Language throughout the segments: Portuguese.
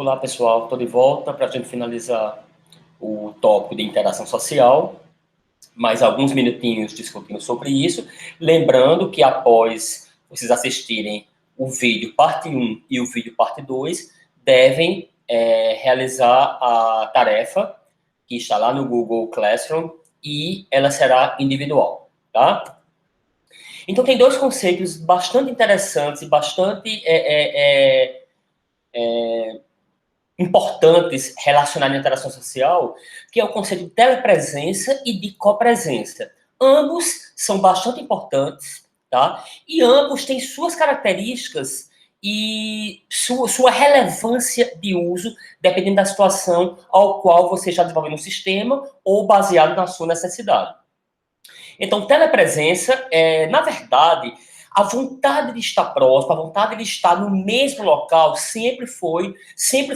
Olá, pessoal. Estou de volta para a gente finalizar o tópico de interação social. Mais alguns minutinhos discutindo sobre isso. Lembrando que após vocês assistirem o vídeo parte 1 e o vídeo parte 2, devem realizar a tarefa que está lá no Google Classroom e ela será individual, tá? Então, tem dois conceitos bastante interessantes e bastante importantes relacionados à interação social, que é o conceito de telepresença e de copresença. Ambos são bastante importantes, tá? E ambos têm suas características e sua relevância de uso, dependendo da situação ao qual você está desenvolvendo um sistema ou baseado na sua necessidade. Então, telepresença, na verdade, a vontade de estar próximo, a vontade de estar no mesmo local sempre foi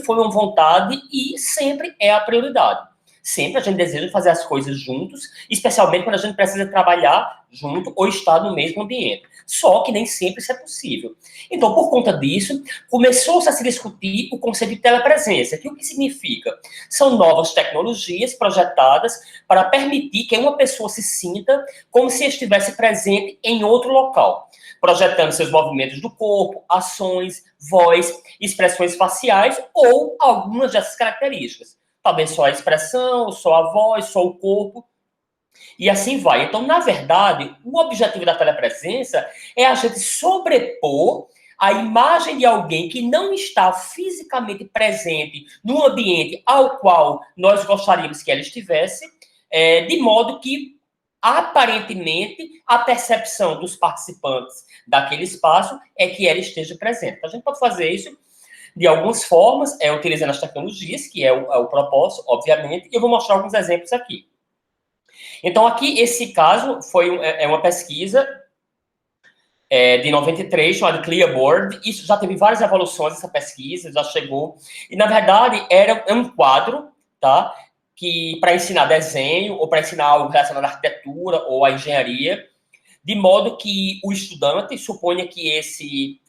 uma vontade e sempre é a prioridade. Sempre a gente deseja fazer as coisas juntos, especialmente quando a gente precisa trabalhar junto ou estar no mesmo ambiente. Só que nem sempre isso é possível. Então, por conta disso, começou-se a se discutir o conceito de telepresença, que o que significa? São novas tecnologias projetadas para permitir que uma pessoa se sinta como se estivesse presente em outro local, projetando seus movimentos do corpo, ações, voz, expressões faciais ou algumas dessas características. Talvez só a expressão, só a voz, só o corpo, e assim vai. Então, na verdade, o objetivo da telepresença é a gente sobrepor a imagem de alguém que não está fisicamente presente no ambiente ao qual nós gostaríamos que ela estivesse, de modo que, aparentemente, a percepção dos participantes daquele espaço é que ela esteja presente. Então, a gente pode fazer isso de algumas formas, utilizando as tecnologias, que é o propósito, obviamente, e eu vou mostrar alguns exemplos aqui. Então, aqui, esse caso foi uma pesquisa de 93, chamada Clearboard. Isso já teve várias evoluções, essa pesquisa, já chegou. E, na verdade, é um quadro, tá? Que para ensinar desenho, ou para ensinar algo relacionado à arquitetura ou à engenharia, de modo que o estudante, suponha que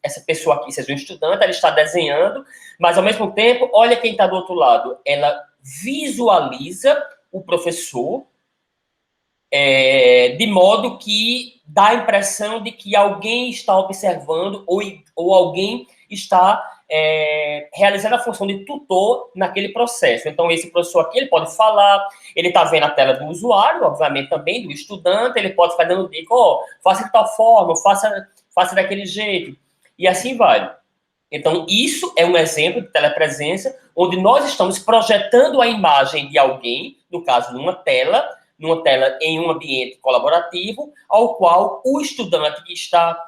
essa pessoa aqui seja um estudante, ela está desenhando, mas, ao mesmo tempo, olha quem está do outro lado. Ela visualiza o professor, de modo que dá a impressão de que alguém está observando ou alguém está realizando a função de tutor naquele processo. Então, esse professor aqui, ele pode falar, ele está vendo a tela do usuário, obviamente também, do estudante, ele pode ficar dando dica, faça de tal forma, faça daquele jeito, e assim vai. Então, isso é um exemplo de telepresença, onde nós estamos projetando a imagem de alguém, no caso, numa tela em um ambiente colaborativo, ao qual o estudante que está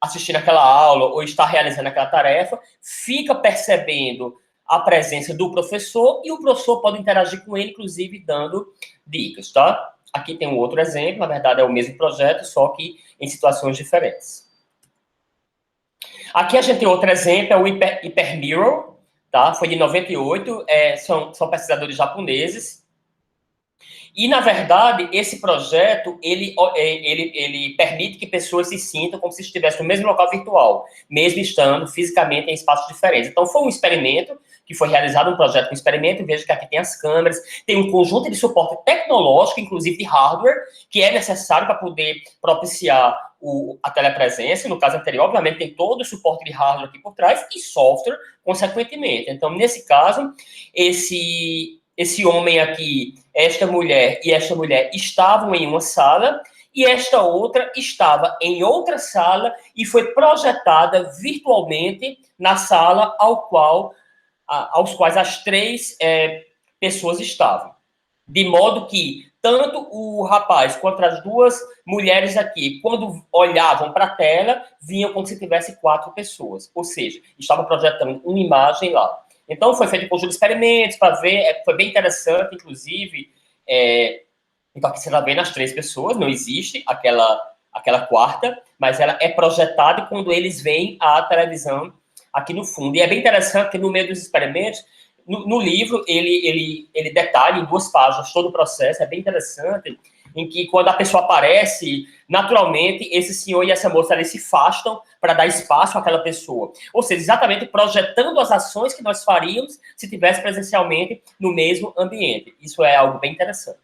assistindo aquela aula ou está realizando aquela tarefa fica percebendo a presença do professor e o professor pode interagir com ele, inclusive dando dicas, tá? Aqui tem um outro exemplo, na verdade é o mesmo projeto, só que em situações diferentes. Aqui a gente tem outro exemplo, é o Hypermirror, tá? Foi de 98, são pesquisadores japoneses. E, na verdade, esse projeto, ele permite que pessoas se sintam como se estivessem no mesmo local virtual, mesmo estando fisicamente em espaços diferentes. Então, foi um experimento que foi realizado, um projeto com experimento. Veja que aqui tem as câmeras, tem um conjunto de suporte tecnológico, inclusive de hardware, que é necessário para poder propiciar a telepresença. No caso anterior, obviamente, tem todo o suporte de hardware aqui por trás e software, consequentemente. Então, nesse caso, esse homem aqui, esta mulher e esta mulher estavam em uma sala e esta outra estava em outra sala e foi projetada virtualmente na sala aos quais as três pessoas estavam. De modo que tanto o rapaz quanto as duas mulheres aqui, quando olhavam para a tela, vinham como se tivesse 4 pessoas. Ou seja, estavam projetando uma imagem lá. Então, foi feito um conjunto de experimentos para ver, foi bem interessante, inclusive. Então, aqui você está vendo as 3 pessoas, não existe aquela quarta, mas ela é projetada quando eles veem a televisão aqui no fundo. E é bem interessante que no meio dos experimentos, no livro, ele detalha em 2 páginas todo o processo, é bem interessante. em que quando a pessoa aparece, naturalmente, esse senhor e essa moça, eles se afastam para dar espaço àquela pessoa. Ou seja, exatamente projetando as ações que nós faríamos se tivesse presencialmente no mesmo ambiente. Isso é algo bem interessante.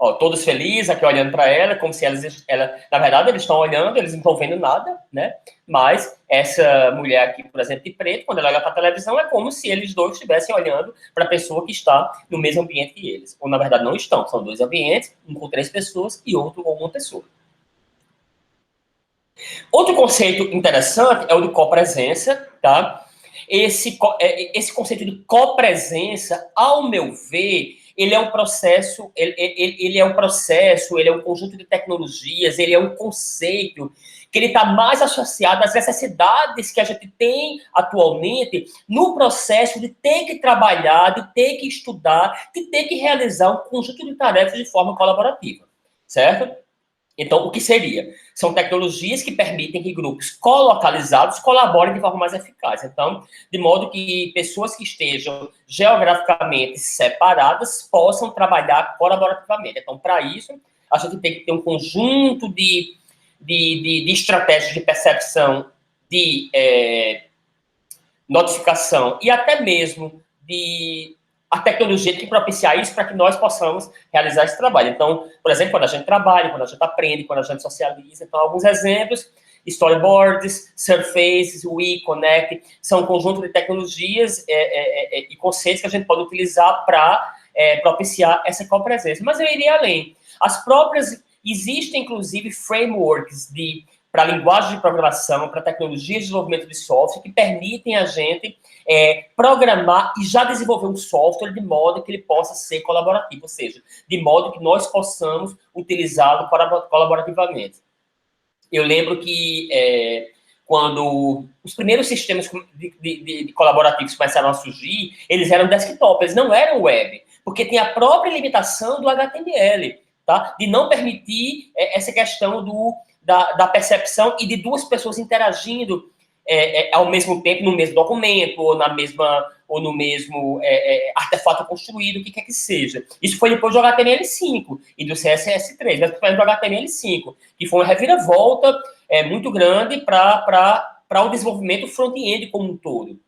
Ó, todos felizes, aqui olhando para ela, como se na verdade, eles estão olhando, eles não estão vendo nada, né? Mas essa mulher aqui, por exemplo, de preto, quando ela olha para a televisão, é como se eles dois estivessem olhando para a pessoa que está no mesmo ambiente que eles. Ou, na verdade, não estão. São dois ambientes, um com 3 pessoas e outro com uma pessoa. Outro conceito interessante é o de copresença, tá? Esse conceito de copresença, ao meu ver, ele é um processo, ele é um conjunto de tecnologias, ele é um conceito que ele está mais associado às necessidades que a gente tem atualmente no processo de ter que trabalhar, de ter que estudar, de ter que realizar um conjunto de tarefas de forma colaborativa, certo? Então, o que seria? São tecnologias que permitem que grupos colocalizados colaborem de forma mais eficaz. Então, de modo que pessoas que estejam geograficamente separadas possam trabalhar colaborativamente. Então, para isso, a gente tem que ter um conjunto de estratégias de percepção, de notificação e até mesmo de a tecnologia que propiciar isso para que nós possamos realizar esse trabalho. Então, por exemplo, quando a gente trabalha, quando a gente aprende, quando a gente socializa, então, alguns exemplos, storyboards, surfaces, Wii, Connect, são um conjunto de tecnologias e conceitos que a gente pode utilizar para propiciar essa copresença. Mas eu iria além. Existem, inclusive, frameworks para linguagem de programação, para tecnologias de desenvolvimento de software, que permitem a gente programar e já desenvolver um software de modo que ele possa ser colaborativo, ou seja, de modo que nós possamos utilizá-lo colaborativamente. Eu lembro que quando os primeiros sistemas de colaborativos começaram a surgir, eles eram desktop, eles não eram web, porque tem a própria limitação do HTML, tá? De não permitir essa questão da percepção e de duas pessoas interagindo ao mesmo tempo no mesmo documento ou no mesmo artefato construído, o que quer que seja. Isso foi depois do HTML5 e do CSS3, mas foi do HTML5, que foi uma reviravolta muito grande para o desenvolvimento front-end como um todo.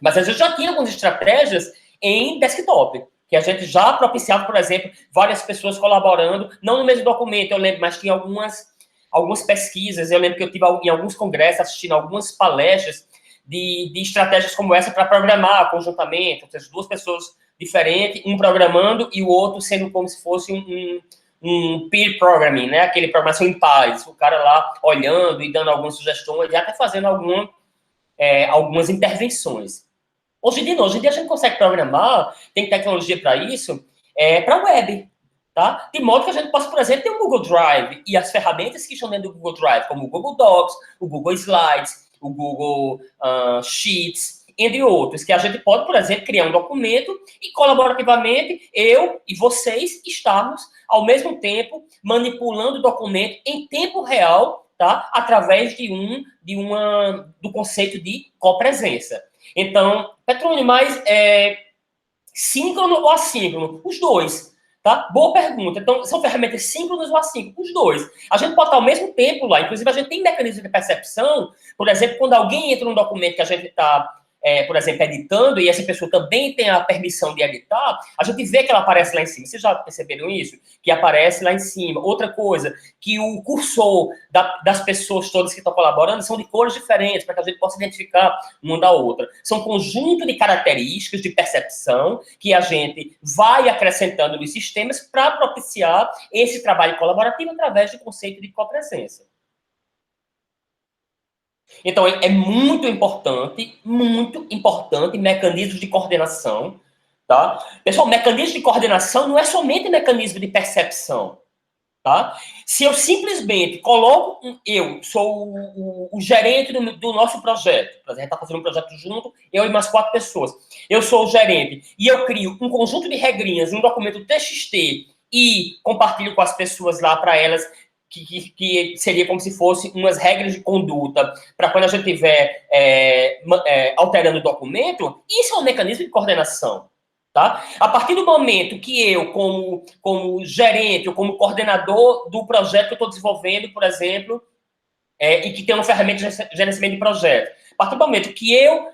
Mas a gente já tinha algumas estratégias em desktop, que a gente já propiciava, por exemplo, várias pessoas colaborando, não no mesmo documento, eu lembro, mas tinha algumas pesquisas, eu lembro que eu tive em alguns congressos, assistindo algumas palestras de estratégias como essa para programar conjuntamente, ou seja, duas pessoas diferentes, um programando e o outro sendo como se fosse um peer programming, né? Aquele programação em pares, o cara lá olhando e dando algumas sugestões e até fazendo algumas intervenções. Hoje em dia a gente consegue programar, tem tecnologia para isso, para web, tá? De modo que a gente possa, por exemplo, ter um Google Drive e as ferramentas que estão dentro do Google Drive, como o Google Docs, o Google Slides, o Google Sheets, entre outros, que a gente pode, por exemplo, criar um documento e colaborativamente eu e vocês estarmos, ao mesmo tempo, manipulando o documento em tempo real, tá? Através do conceito de copresença. Então, Petrônio, mas síncrono ou assíncrono? Os dois, tá? Boa pergunta. Então, são ferramentas síncronas ou assíncronas? Os dois. A gente pode estar ao mesmo tempo lá. Inclusive, a gente tem mecanismos de percepção. Por exemplo, quando alguém entra num documento que a gente está, por exemplo, editando, e essa pessoa também tem a permissão de editar, a gente vê que ela aparece lá em cima. Vocês já perceberam isso? Que aparece lá em cima. Outra coisa, que o cursor das pessoas todas que estão colaborando são de cores diferentes, para que a gente possa identificar uma da outra. São um conjunto de características de percepção que a gente vai acrescentando nos sistemas para propiciar esse trabalho colaborativo através do conceito de copresença. Então, é muito importante mecanismos de coordenação, tá? Pessoal, mecanismo de coordenação não é somente mecanismo de percepção, tá? Se eu simplesmente coloco, eu sou o gerente do nosso projeto, a gente está fazendo um projeto junto, eu e mais 4 pessoas, eu sou o gerente, e eu crio um conjunto de regrinhas, um documento TXT, e compartilho com as pessoas lá para elas, que seria como se fosse umas regras de conduta para quando a gente estiver alterando o documento, isso é um mecanismo de coordenação, Tá? A partir do momento que eu, como gerente ou como coordenador do projeto que eu estou desenvolvendo, por exemplo, e que tem uma ferramenta de gerenciamento de projeto, a partir do momento que eu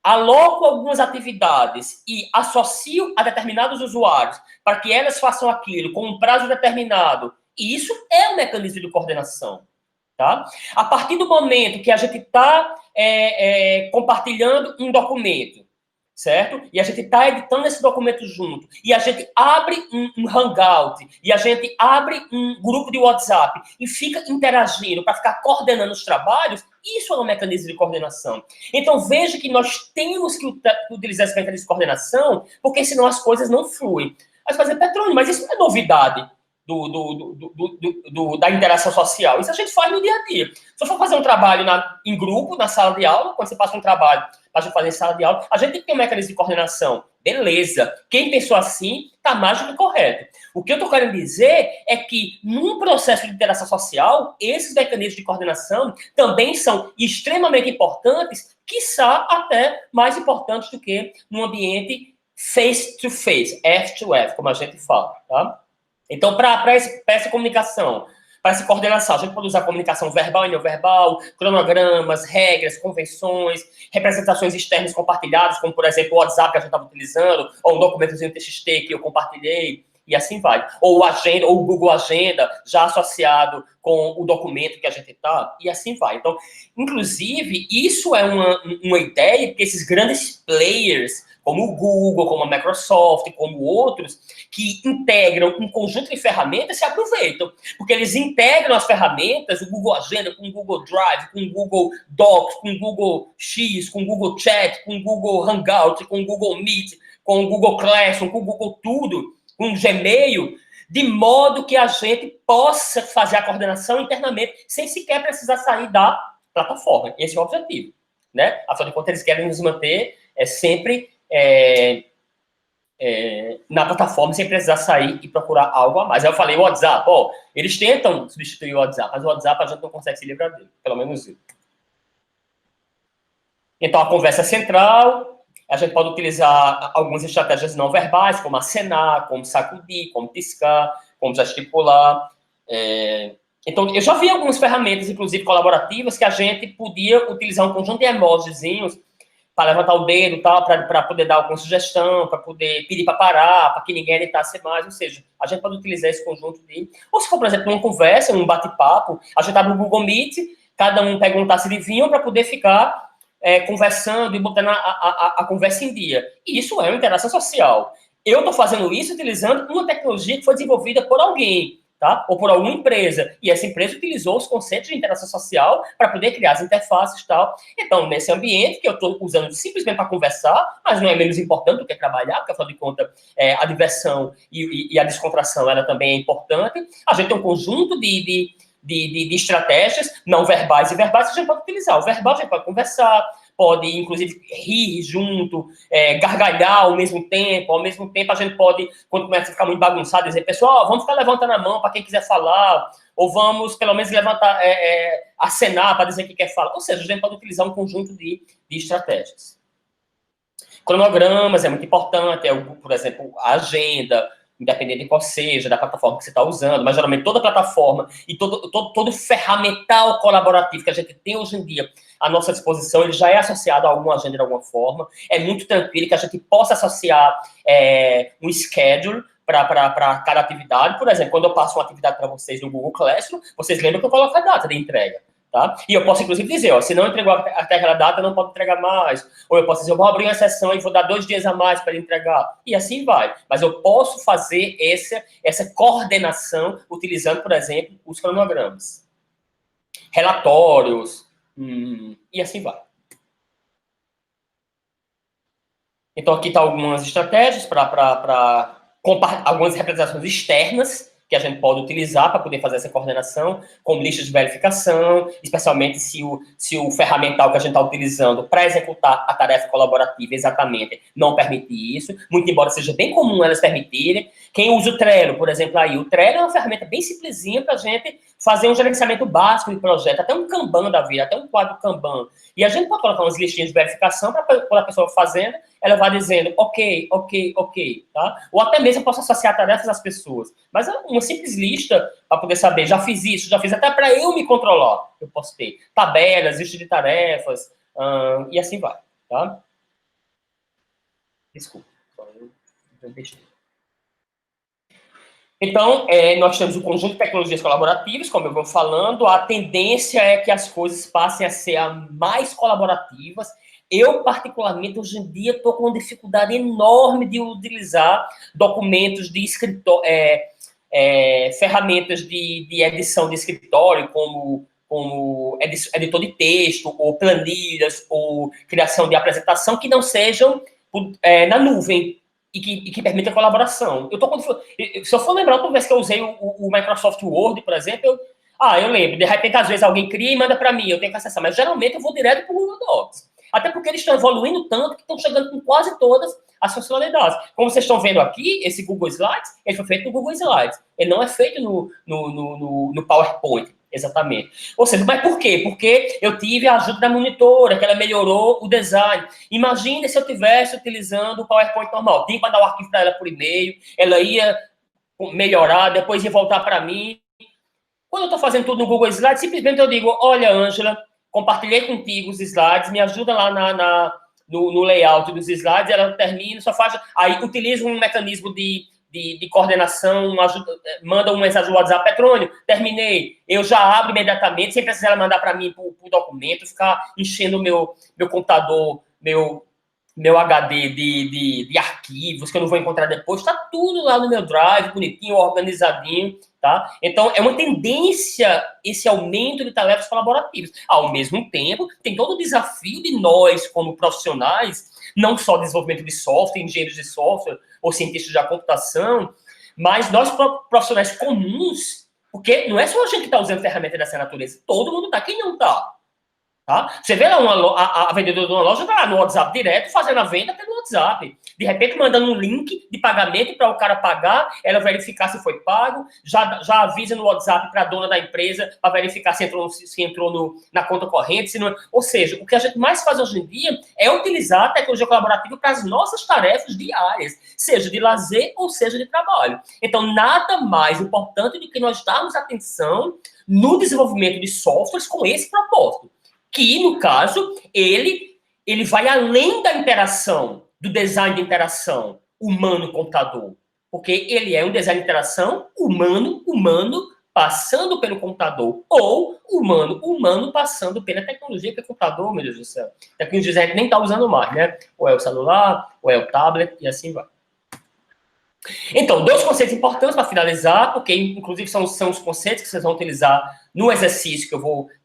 aloco algumas atividades e associo a determinados usuários para que elas façam aquilo com um prazo determinado, e isso é um mecanismo de coordenação. Tá? A partir do momento que a gente está compartilhando um documento, certo? E a gente está editando esse documento junto, e a gente abre um Hangout, e a gente abre um grupo de WhatsApp, e fica interagindo para ficar coordenando os trabalhos, isso é um mecanismo de coordenação. Então, veja que nós temos que utilizar esse mecanismo de coordenação, porque senão as coisas não fluem. Mas fazer Petrônio, mas isso não é novidade da interação social. Isso a gente faz no dia a dia. Se eu for fazer um trabalho em grupo, na sala de aula, quando você passa um trabalho para a gente fazer em sala de aula, a gente tem que ter um mecanismo de coordenação. Beleza. Quem pensou assim está mais do que correto. O que eu estou querendo dizer é que, num processo de interação social, esses mecanismos de coordenação também são extremamente importantes, quiçá até mais importantes do que no ambiente face-to-face, F2F, como a gente fala, tá? Então, para essa comunicação, para essa coordenação, a gente pode usar comunicação verbal e não verbal, cronogramas, regras, convenções, representações externas compartilhadas, como, por exemplo, o WhatsApp que a gente estava utilizando, ou um documentozinho TXT que eu compartilhei, e assim vai. Ou o Google Agenda, já associado com o documento que a gente está, e assim vai. Então, inclusive, isso é uma ideia que esses grandes players, como o Google, como a Microsoft, como outros, que integram um conjunto de ferramentas, se aproveitam. Porque eles integram as ferramentas, o Google Agenda com o Google Drive, com o Google Docs, com o Google X, com o Google Chat, com o Google Hangout, com o Google Meet, com o Google Classroom, com o Google Tudo, com o Gmail, de modo que a gente possa fazer a coordenação internamente, sem sequer precisar sair da plataforma. Esse é o objetivo. Né? Afinal de contas, eles querem nos manter sempre na plataforma sem precisar sair e procurar algo a mais. Aí eu falei, o WhatsApp, eles tentam substituir o WhatsApp, mas o WhatsApp a gente não consegue se livrar dele, pelo menos eu. Então, a conversa central, a gente pode utilizar algumas estratégias não verbais, como acenar, como sacudir, como piscar, como gesticular. Então, eu já vi algumas ferramentas, inclusive colaborativas, que a gente podia utilizar um conjunto de emojizinhos para levantar o dedo e tal, para poder dar alguma sugestão, para poder pedir para parar, para que ninguém editasse mais, ou seja, a gente pode utilizar esse conjunto de... Ou se for, por exemplo, uma conversa, um bate-papo, a gente abre o Google Meet, cada um pega um taça de vinho para poder ficar conversando e botando a conversa em dia. E isso é uma interação social. Eu estou fazendo isso utilizando uma tecnologia que foi desenvolvida por alguém, tá? Ou por alguma empresa. E essa empresa utilizou os conceitos de interação social para poder criar as interfaces e tal. Então, nesse ambiente que eu estou usando simplesmente para conversar, mas não é menos importante do que trabalhar, porque, afinal de contas, a diversão e a descontração, ela também é importante. A gente tem um conjunto de estratégias não verbais e verbais que a gente pode utilizar. O verbal a gente pode conversar, pode, inclusive, rir junto, gargalhar ao mesmo tempo a gente pode, quando começa a ficar muito bagunçado, dizer, pessoal, vamos ficar levantando a mão para quem quiser falar, ou vamos, pelo menos, levantar, acenar para dizer que quer falar. Ou seja, a gente pode utilizar um conjunto de estratégias. Cronogramas é muito importante, por exemplo, a agenda, independente de qual seja, da plataforma que você está usando, mas geralmente toda plataforma e todo ferramental colaborativo que a gente tem hoje em dia à nossa disposição, ele já é associado a alguma agenda de alguma forma. É muito tranquilo que a gente possa associar um schedule para cada atividade. Por exemplo, quando eu passo uma atividade para vocês no Google Classroom, vocês lembram que eu coloco a data de entrega. Tá? E eu posso, inclusive, dizer, se não entregou até aquela data, não pode entregar mais. Ou eu posso dizer, eu vou abrir uma sessão e vou dar 2 dias a mais para ele entregar. E assim vai. Mas eu posso fazer essa coordenação utilizando, por exemplo, os cronogramas. Relatórios. E assim vai. Então, aqui estão algumas estratégias para algumas representações externas que a gente pode utilizar para poder fazer essa coordenação, como listas de verificação, especialmente se o ferramental que a gente está utilizando para executar a tarefa colaborativa exatamente não permite isso, muito embora seja bem comum elas permitirem. Quem usa o Trello, por exemplo, aí, o Trello é uma ferramenta bem simplesinha para a gente fazer um gerenciamento básico de projeto, até um Kanban da vida, até um quadro Kanban. E a gente pode colocar umas listinhas de verificação para quando a pessoa fazendo, ela vai dizendo ok, ok, ok, tá? Ou até mesmo eu posso associar tarefas às pessoas. Mas é uma simples lista para poder saber, já fiz isso, já fiz, até para eu me controlar. Eu posso ter tabelas, lista de tarefas, e assim vai, tá? Desculpa, eu deixei. Então, nós temos um conjunto de tecnologias colaborativas, como eu vou falando, a tendência é que as coisas passem a ser mais colaborativas. Eu, particularmente, hoje em dia, estou com uma dificuldade enorme de utilizar documentos de escritório, ferramentas de edição de escritório, como editor de texto, ou planilhas, ou criação de apresentação, que não sejam na nuvem, e que permite a colaboração. Se eu for lembrar, outra vez que eu usei o Microsoft Word, por exemplo, eu lembro. De repente, às vezes, alguém cria e manda para mim, eu tenho que acessar. Mas, geralmente, eu vou direto para o Google Docs. Até porque eles estão evoluindo tanto que estão chegando com quase todas as funcionalidades. Como vocês estão vendo aqui, esse Google Slides, ele foi feito no Google Slides. Ele não é feito no PowerPoint, exatamente. Ou seja, mas por quê? Porque eu tive a ajuda da monitora, que ela melhorou o design. Imagine se eu estivesse utilizando o PowerPoint normal. Tinha que mandar o arquivo para ela por e-mail, ela ia melhorar, depois ia voltar para mim. Quando eu estou fazendo tudo no Google Slides, simplesmente eu digo, olha, Ângela, compartilhei contigo os slides, me ajuda lá no layout dos slides, ela termina, só faz... Aí utiliza um mecanismo de coordenação, manda uma mensagem no WhatsApp, Petrônio, terminei, eu já abro imediatamente, sem precisar ela mandar para mim por documento, ficar enchendo o meu computador, meu HD de arquivos que eu não vou encontrar depois, está tudo lá no meu Drive, bonitinho, organizadinho, tá? Então, é uma tendência esse aumento de tarefas colaborativas. Ao mesmo tempo, tem todo o desafio de nós, como profissionais, não só desenvolvimento de software, engenheiros de software ou cientistas da computação, mas nós profissionais comuns, porque não é só a gente que está usando ferramenta dessa natureza, todo mundo está, quem não está? Tá? Você vê lá a vendedora de uma loja tá lá no WhatsApp direto, fazendo a venda pelo WhatsApp. De repente, mandando um link de pagamento para o cara pagar, ela verificar se foi pago, já avisa no WhatsApp para a dona da empresa para verificar se entrou na conta corrente. Se não... Ou seja, o que a gente mais faz hoje em dia é utilizar a tecnologia colaborativa para as nossas tarefas diárias, seja de lazer ou seja de trabalho. Então, nada mais importante do que nós darmos atenção no desenvolvimento de softwares com esse propósito. Que, no caso, ele vai além da interação, do design de interação humano-computador. Porque ele é um design de interação humano-humano passando pelo computador. Ou humano-humano passando pela tecnologia que é o computador, meu Deus do céu. Tecnologia que a gente nem está usando mais, né? Ou é o celular, ou é o tablet, e assim vai. Então, dois conceitos importantes para finalizar, porque inclusive são os conceitos que vocês vão utilizar no exercício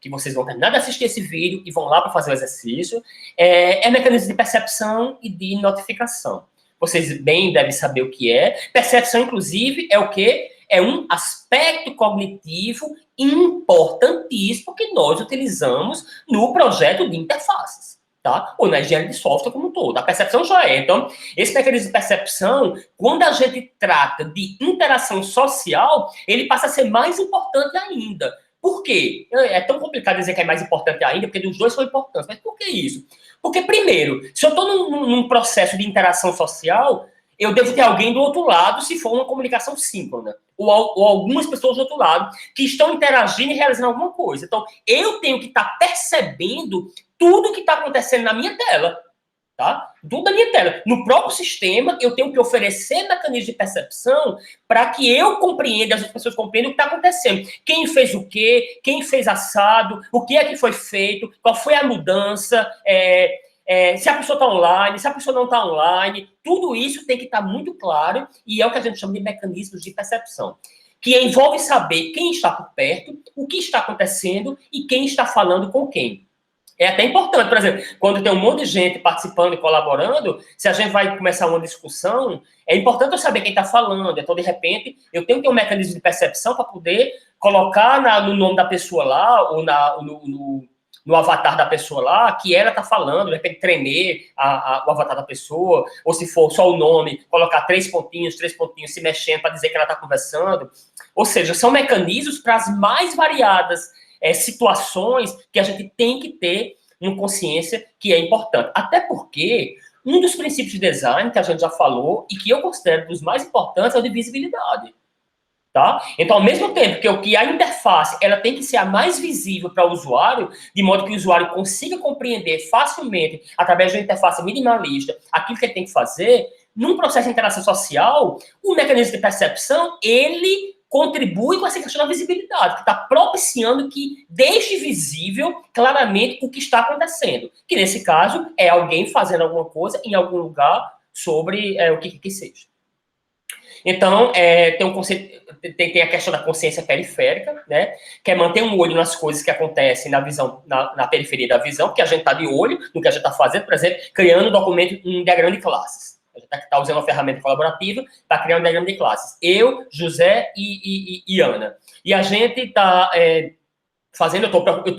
que vocês vão terminar de assistir esse vídeo e vão lá para fazer o exercício, é mecanismo de percepção e de notificação. Vocês bem devem saber o que é. Percepção, inclusive, é o quê? É um aspecto cognitivo importantíssimo que nós utilizamos no projeto de interfaces. Tá? Ou na engenharia de software como um todo. A percepção já é. Então, esse mecanismo de percepção, quando a gente trata de interação social, ele passa a ser mais importante ainda. Por quê? É tão complicado dizer que é mais importante ainda, porque os dois são importantes. Mas por que isso? Porque, primeiro, se eu estou num processo de interação social, eu devo ter alguém do outro lado, se for uma comunicação síncrona. Ou algumas pessoas do outro lado, que estão interagindo e realizando alguma coisa. Então, eu tenho que estar percebendo tudo que está acontecendo na minha tela, tá? Tudo na minha tela. No próprio sistema, eu tenho que oferecer mecanismos de percepção para que eu compreenda, as outras pessoas compreendam o que está acontecendo. Quem fez o quê? Quem fez assado? O que é que foi feito? Qual foi a mudança? Se a pessoa está online, se a pessoa não está online, tudo isso tem que estar muito claro e é o que a gente chama de mecanismos de percepção, que envolve saber quem está por perto, o que está acontecendo e quem está falando com quem. É até importante, por exemplo, quando tem um monte de gente participando e colaborando, se a gente vai começar uma discussão, é importante eu saber quem está falando. Então, de repente, eu tenho que ter um mecanismo de percepção para poder colocar no nome da pessoa lá, ou no avatar da pessoa lá, que ela está falando, de repente tremer o avatar da pessoa, ou se for só o nome, colocar três pontinhos se mexendo para dizer que ela está conversando. Ou seja, são mecanismos para as mais variadas situações que a gente tem que ter uma consciência que é importante. Até porque um dos princípios de design que a gente já falou e que eu considero dos mais importantes é o de visibilidade. Tá? Então, ao mesmo tempo que a interface ela tem que ser a mais visível para o usuário, de modo que o usuário consiga compreender facilmente, através de uma interface minimalista, aquilo que ele tem que fazer, num processo de interação social, o mecanismo de percepção, ele contribui com essa questão da visibilidade, que está propiciando que deixe visível claramente o que está acontecendo. Que, nesse caso, é alguém fazendo alguma coisa em algum lugar sobre o que seja. Então, tem um conceito, tem a questão da consciência periférica, né? Que é manter um olho nas coisas que acontecem na visão, na periferia da visão, porque a gente está de olho no que a gente está fazendo, por exemplo, criando um documento, um diagrama de classes. A gente está usando uma ferramenta colaborativa para criar um diagrama de classes. Eu, José e Ana. E a gente está fazendo,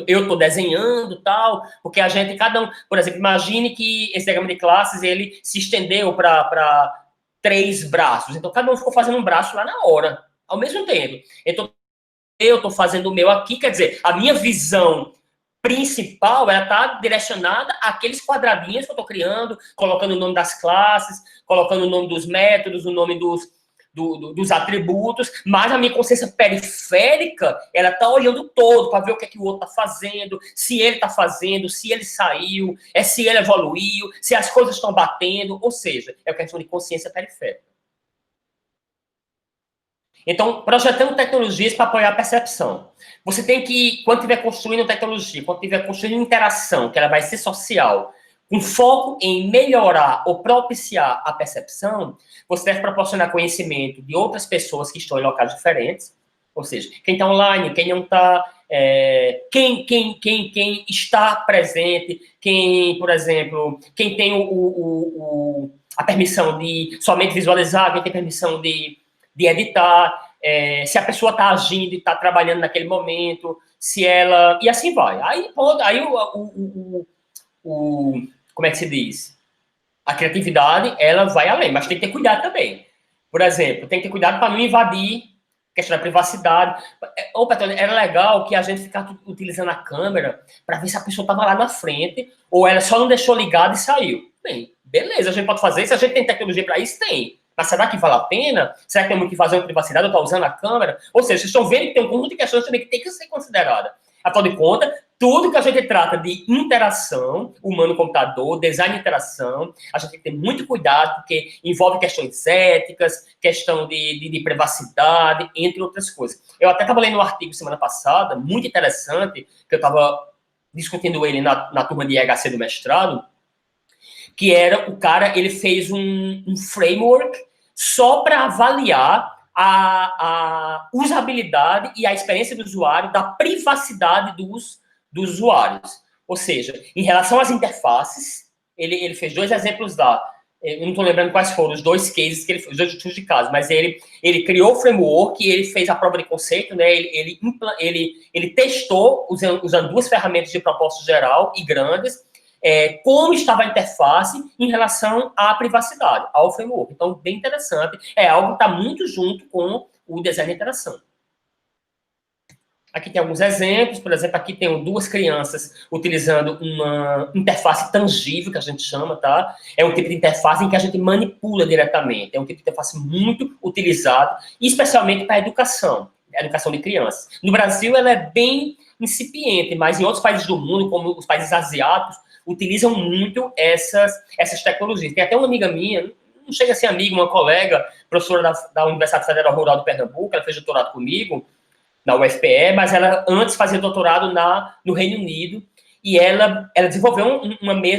eu estou desenhando tal, porque a gente, cada um, por exemplo, imagine que esse diagrama de classes, ele se estendeu para 3 braços. Então, cada um ficou fazendo um braço lá na hora, ao mesmo tempo. Então, eu estou fazendo o meu aqui, quer dizer, a minha visão principal, ela está direcionada àqueles quadradinhos que eu estou criando, colocando o nome das classes, colocando o nome dos métodos, o nome dos atributos, mas a minha consciência periférica, ela está olhando todo para ver o que é que o outro está fazendo, se ele está fazendo, se ele saiu, se ele evoluiu, se as coisas estão batendo, ou seja, é uma questão de consciência periférica. Então, projetando tecnologias para apoiar a percepção. Você tem que, quando estiver construindo tecnologia, quando estiver construindo interação, que ela vai ser social, com foco em melhorar ou propiciar a percepção, você deve proporcionar conhecimento de outras pessoas que estão em locais diferentes, ou seja, quem está online, quem não está, quem está presente, quem, por exemplo, quem tem a permissão de somente visualizar, quem tem permissão de editar, se a pessoa está agindo e está trabalhando naquele momento, se ela... E assim vai. Aí como é que se diz? A criatividade, ela vai além, mas tem que ter cuidado também. Por exemplo, tem que ter cuidado para não invadir a questão da privacidade. Ô, Petrônio, era legal que a gente ficasse utilizando a câmera para ver se a pessoa estava lá na frente ou ela só não deixou ligado e saiu. Bem, beleza, a gente pode fazer isso, a gente tem tecnologia para isso? Tem. Mas será que vale a pena? Será que tem muito que fazer com privacidade ou está usando a câmera? Ou seja, vocês estão vendo que tem um conjunto de questões também que tem que ser considerada. Afinal de contas, tudo que a gente trata de interação, humano-computador, design de interação, a gente tem que ter muito cuidado, porque envolve questões éticas, questão de privacidade, entre outras coisas. Eu até estava lendo um artigo semana passada, muito interessante, que eu estava discutindo ele na turma de EHC do mestrado, que era o cara, ele fez um framework só para avaliar a usabilidade e a experiência do usuário, da privacidade dos usuários. Ou seja, em relação às interfaces, ele fez 2 exemplos lá. Eu não estou lembrando quais foram os 2 cases que ele fez, os 2 tipos de casos, mas ele criou o framework e ele fez a prova de conceito, né? Ele testou usando 2 ferramentas de propósito geral e grandes, como estava a interface em relação à privacidade, ao framework. Então, bem interessante. É algo que está muito junto com o design de interação. Aqui tem alguns exemplos. Por exemplo, aqui tem 2 crianças utilizando uma interface tangível, que a gente chama, tá? É um tipo de interface em que a gente manipula diretamente. É um tipo de interface muito utilizado, especialmente para a educação de crianças. No Brasil, ela é bem incipiente, mas em outros países do mundo, como os países asiáticos, utilizam muito essas tecnologias. Tem até uma amiga minha, não chega a ser amiga, uma colega, professora da Universidade Federal Rural de Pernambuco, ela fez doutorado comigo, na UFPE, mas ela antes fazia doutorado no Reino Unido, e ela desenvolveu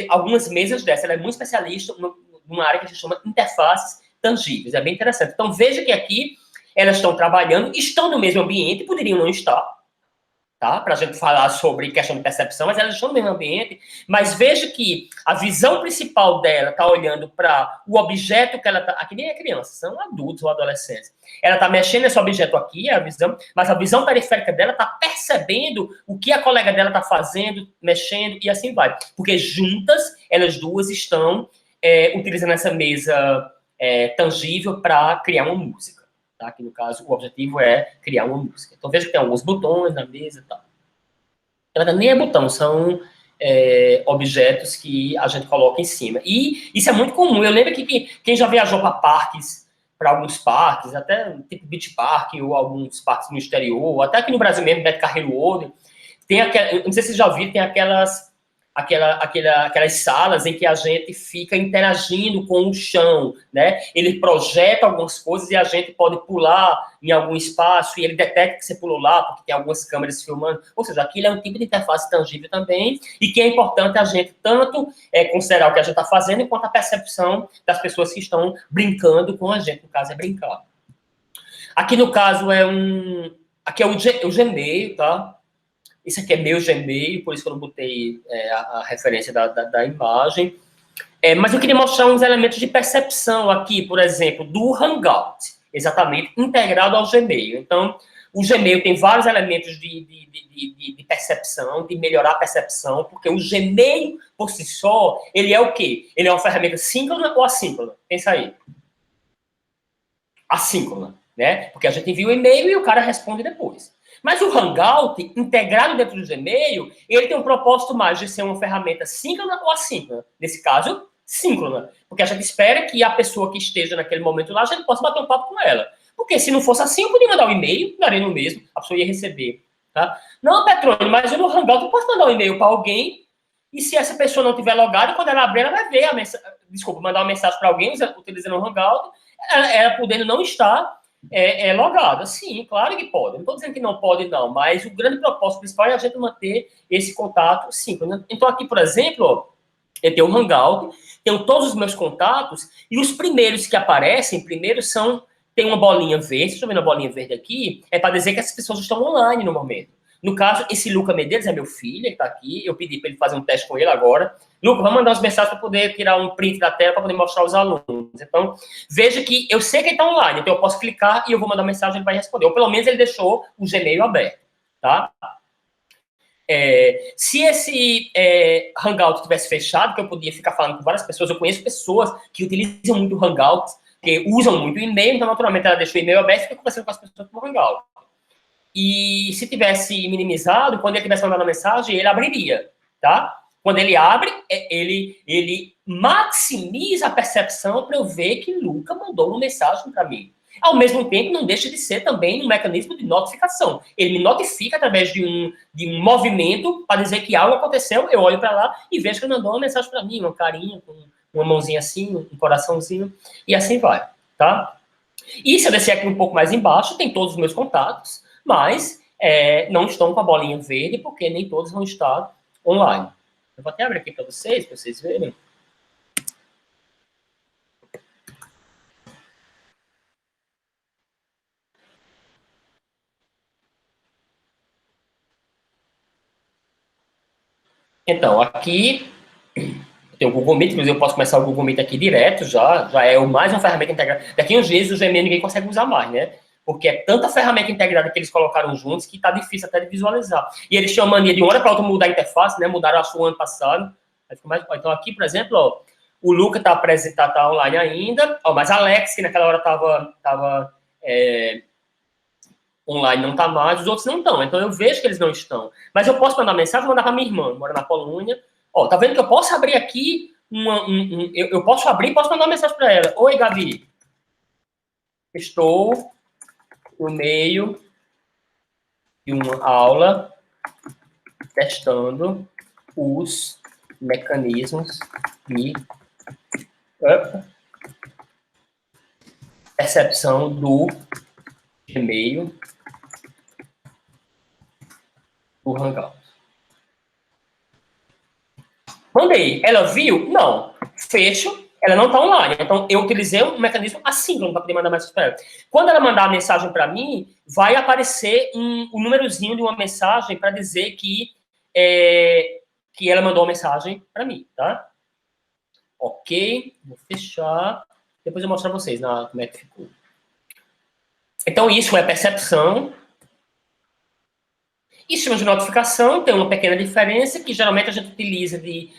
algumas mesas dessas. Ela é muito especialista numa área que a gente chama interfaces tangíveis. É bem interessante. Então, veja que aqui elas estão trabalhando, estão no mesmo ambiente, poderiam não estar, tá? Para a gente falar sobre questão de percepção, mas elas estão no mesmo ambiente. Mas veja que a visão principal dela está olhando para o objeto que ela está. Aqui nem é criança, são adultos ou adolescentes. Ela está mexendo nesse objeto aqui, a visão, mas a visão periférica dela está percebendo o que a colega dela está fazendo, mexendo e assim vai. Porque juntas, elas duas estão utilizando essa mesa tangível para criar uma música. Tá? Que no caso, o objetivo é criar uma música. Então veja que tem alguns botões na mesa e tal. Ela nem é botão, são objetos que a gente coloca em cima. E isso é muito comum. Eu lembro que quem já viajou para parques, para alguns parques, até tipo Beach Park, ou alguns parques no exterior, ou até aqui no Brasil mesmo, Beto Carreiro World, tem aquela, não sei se vocês já viram, tem aquelas salas em que a gente fica interagindo com o chão, né? Ele projeta algumas coisas e a gente pode pular em algum espaço e ele detecta que você pulou lá, porque tem algumas câmeras filmando. Ou seja, aquilo é um tipo de interface tangível também e que é importante a gente tanto considerar o que a gente está fazendo, quanto a percepção das pessoas que estão brincando com a gente. No caso, é brincar. Aqui, no caso, aqui é o Gmail, tá? Isso aqui é meu Gmail, por isso que eu não botei a referência da imagem. Mas eu queria mostrar uns elementos de percepção aqui, por exemplo, do Hangout, exatamente, integrado ao Gmail. Então, o Gmail tem vários elementos de percepção, de melhorar a percepção, porque o Gmail, por si só, ele é o quê? Ele é uma ferramenta síncrona ou assíncrona? Pensa aí. Assíncrona, né? Porque a gente envia o e-mail e o cara responde depois. Mas o Hangout, integrado dentro do Gmail, ele tem um propósito mais de ser uma ferramenta síncrona ou assíncrona. Nesse caso, síncrona. Porque a gente espera que a pessoa que esteja naquele momento lá, a gente possa bater um papo com ela. Porque se não fosse assim, eu podia mandar um e-mail, daria no mesmo, a pessoa ia receber. Tá? Não, Petrone, mas eu no Hangout eu posso mandar um e-mail para alguém, e se essa pessoa não tiver logada, quando ela abrir, ela vai ver a mensagem. Desculpa, mandar uma mensagem para alguém utilizando o Hangout, ela podendo não estar logada. Sim, claro que pode. Não estou dizendo que não pode, não, mas o grande propósito principal é a gente manter esse contato síncrono. Então, aqui, por exemplo, ó, eu tenho o Hangout, tenho todos os meus contatos, e os primeiros que aparecem, tem uma bolinha verde, estou vendo a bolinha verde aqui, é para dizer que essas pessoas estão online no momento. No caso, esse Luca Medeiros é meu filho, ele está aqui, eu pedi para ele fazer um teste com ele agora. Luca, vamos mandar umas mensagens para poder tirar um print da tela para poder mostrar aos alunos. Então, veja que eu sei que ele está online, então eu posso clicar e eu vou mandar uma mensagem e ele vai responder. Ou pelo menos ele deixou o Gmail aberto, tá? Se esse Hangout tivesse fechado, que eu podia ficar falando com várias pessoas, eu conheço pessoas que utilizam muito o Hangout, que usam muito o e-mail, então naturalmente ela deixou o e-mail aberto e fica conversando com as pessoas pelo Hangout. E se tivesse minimizado, quando ele tivesse mandado a mensagem, ele abriria, tá? Quando ele abre, ele maximiza a percepção para eu ver que Luca mandou uma mensagem para mim. Ao mesmo tempo, não deixa de ser também um mecanismo de notificação. Ele me notifica através de um movimento para dizer que algo aconteceu, eu olho para lá e vejo que ele mandou uma mensagem para mim, uma carinha, com uma mãozinha assim, um coraçãozinho, e assim vai, tá? E se eu descer aqui um pouco mais embaixo, tem todos os meus contatos, mas não estão com a bolinha verde, porque nem todos vão estar online. Eu vou até abrir aqui para vocês verem. Então, aqui tem o Google Meet, inclusive eu posso começar o Google Meet aqui direto, já é mais uma ferramenta integrada. Daqui uns dias o Gmail ninguém consegue usar mais, né? Porque é tanta ferramenta integrada que eles colocaram juntos que tá difícil até de visualizar. E eles tinham a mania de uma hora para outra mudar a interface, né? Mudaram, acho, o ano passado. Então, aqui, por exemplo, ó, o Luca tá online ainda, ó, mas a Alex, que naquela hora tava online, não tá mais, os outros não estão. Então, eu vejo que eles não estão. Mas eu posso mandar mensagem, mandar para minha irmã, mora na Polônia. Ó, tá vendo que eu posso abrir aqui eu posso abrir e posso mandar uma mensagem para ela. Oi, Gabi. Estou no meio de uma aula testando os mecanismos de percepção do Gmail do Hangout. Mandei. Ela viu? Não. Fecho. Ela não está online. Então, eu utilizei um mecanismo assíncrono para poder mandar mensagem para ela. Quando ela mandar a mensagem para mim, vai aparecer um númerozinho de uma mensagem para dizer que ela mandou uma mensagem para mim, tá? Ok, vou fechar. Depois eu mostro para vocês como é que ficou. Então, isso é percepção. E sistemas de notificação tem uma pequena diferença, que geralmente a gente utiliza de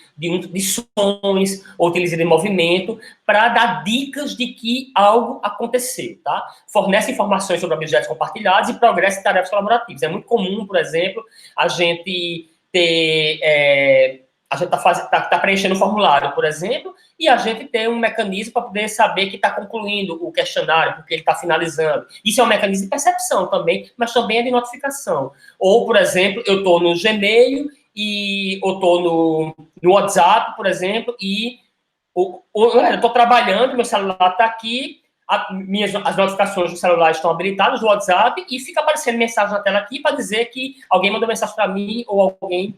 sons, ou utiliza de movimento, para dar dicas de que algo aconteceu, tá? Fornece informações sobre objetos compartilhados e progresso em tarefas colaborativas. É muito comum, por exemplo, a gente ter... a gente tá preenchendo um formulário, por exemplo, e a gente tem um mecanismo para poder saber que está concluindo o questionário, porque ele está finalizando. Isso é um mecanismo de percepção também, mas também é de notificação. Ou, por exemplo, eu estou no Gmail e eu estou no WhatsApp, por exemplo, e eu estou trabalhando, meu celular está aqui, as notificações do celular estão habilitadas no WhatsApp e fica aparecendo mensagem na tela aqui para dizer que alguém mandou mensagem para mim ou alguém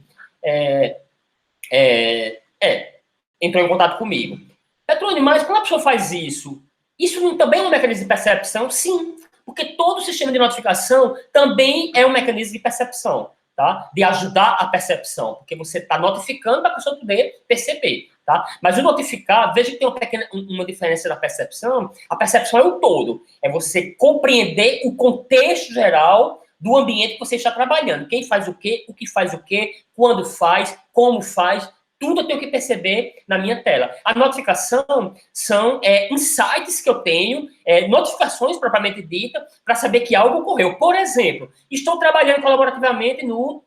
entrou em contato comigo. Petrônio, mas quando a pessoa faz isso, isso também é um mecanismo de percepção? Sim, porque todo sistema de notificação também é um mecanismo de percepção, tá? De ajudar a percepção, porque você está notificando para a pessoa poder perceber, tá? Mas o notificar, veja que tem uma diferença da percepção. A percepção é o todo, é você compreender o contexto geral do ambiente que você está trabalhando. Quem faz o que faz o quê, quando faz, como faz, tudo eu tenho que perceber na minha tela. A notificação são insights que eu tenho, notificações propriamente dita, para saber que algo ocorreu. Por exemplo, estou trabalhando colaborativamente no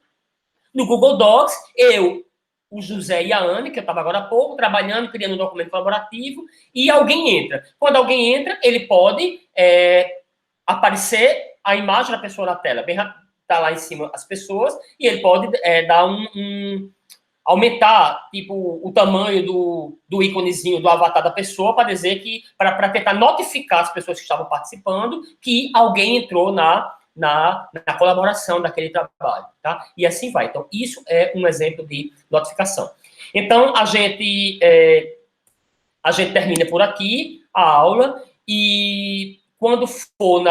Google Docs, o José e a Anne, que eu estava agora há pouco, trabalhando, criando um documento colaborativo, e alguém entra. Quando alguém entra, ele pode aparecer a imagem da pessoa na tela. Está lá em cima as pessoas, e ele pode dar aumentar, tipo, o tamanho do íconezinho do avatar da pessoa para dizer que, para tentar notificar as pessoas que estavam participando que alguém entrou na colaboração daquele trabalho, tá? E assim vai. Então, isso é um exemplo de notificação. Então, a gente termina por aqui a aula e quando for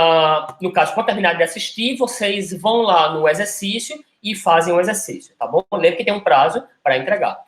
no caso, quando terminar de assistir, vocês vão lá no exercício e fazem o exercício, tá bom? Lembre que tem um prazo para entregar.